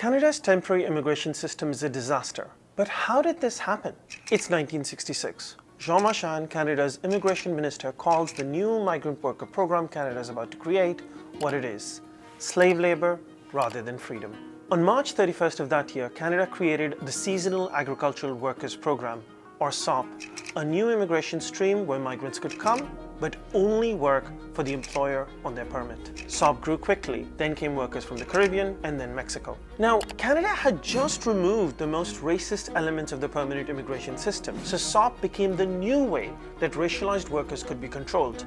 Canada's temporary immigration system is a disaster. But how did this happen? It's 1966. Jean Marchand, Canada's immigration minister, calls the new migrant worker program Canada is about to create what it is: slave labor rather than freedom. On March 31st of that year, Canada created the Seasonal Agricultural Workers Program, or SOP, a new immigration stream where migrants could come but only work for the employer on their permit. SOP grew quickly, then came workers from the Caribbean and then Mexico. Now, Canada had just removed the most racist elements of the permanent immigration system, so SOP became the new way that racialized workers could be controlled,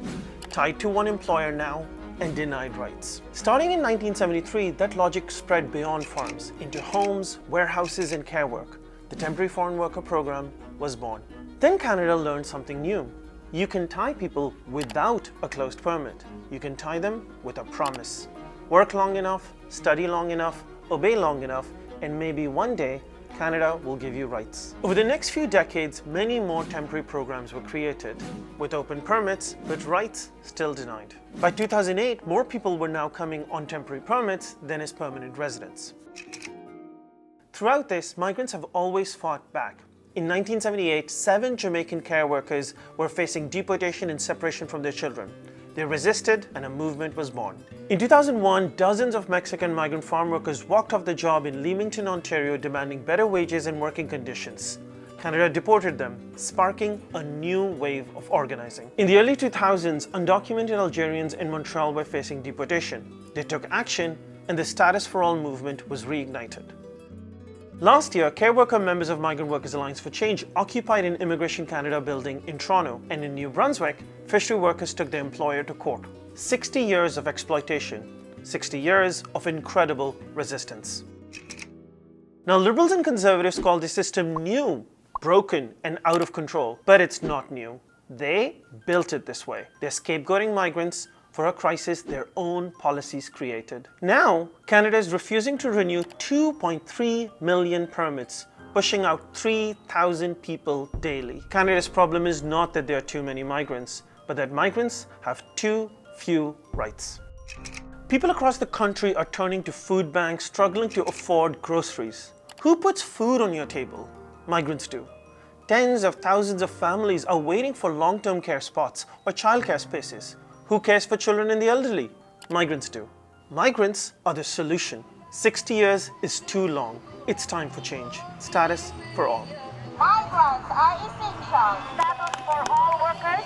tied to one employer now and denied rights. Starting in 1973, that logic spread beyond farms into homes, warehouses, and care work. The Temporary Foreign Worker Program was born. Then Canada learned something new. You can tie people without a closed permit. You can tie them with a promise. Work long enough, study long enough, obey long enough, and maybe one day Canada will give you rights. Over the next few decades, many more temporary programs were created, with open permits, but rights still denied. By 2008, more people were now coming on temporary permits than as permanent residents. Throughout this, migrants have always fought back. In 1978, 7 Jamaican care workers were facing deportation and separation from their children. They resisted, and a movement was born. In 2001, dozens of Mexican migrant farm workers walked off the job in Leamington, Ontario, demanding better wages and working conditions. Canada deported them, sparking a new wave of organizing. In the early 2000s, undocumented Algerians in Montreal were facing deportation. They took action, and the Status for All movement was reignited. Last year, care worker members of Migrant Workers Alliance for Change occupied an Immigration Canada building in Toronto, and in New Brunswick, fishery workers took their employer to court. 60 years of exploitation, 60 years of incredible resistance. Now, Liberals and Conservatives call the system new, broken, and out of control, but it's not new. They built it this way. They're scapegoating migrants for a crisis their own policies created. Now, Canada is refusing to renew 2.3 million permits, pushing out 3,000 people daily. Canada's problem is not that there are too many migrants, but that migrants have too few rights. People across the country are turning to food banks, struggling to afford groceries. Who puts food on your table? Migrants do. Tens of thousands of families are waiting for long-term care spots or childcare spaces. Who cares for children and the elderly? Migrants do. Migrants are the solution. 60 years is too long. It's time for change. Status for all. Migrants are essential. Status for all workers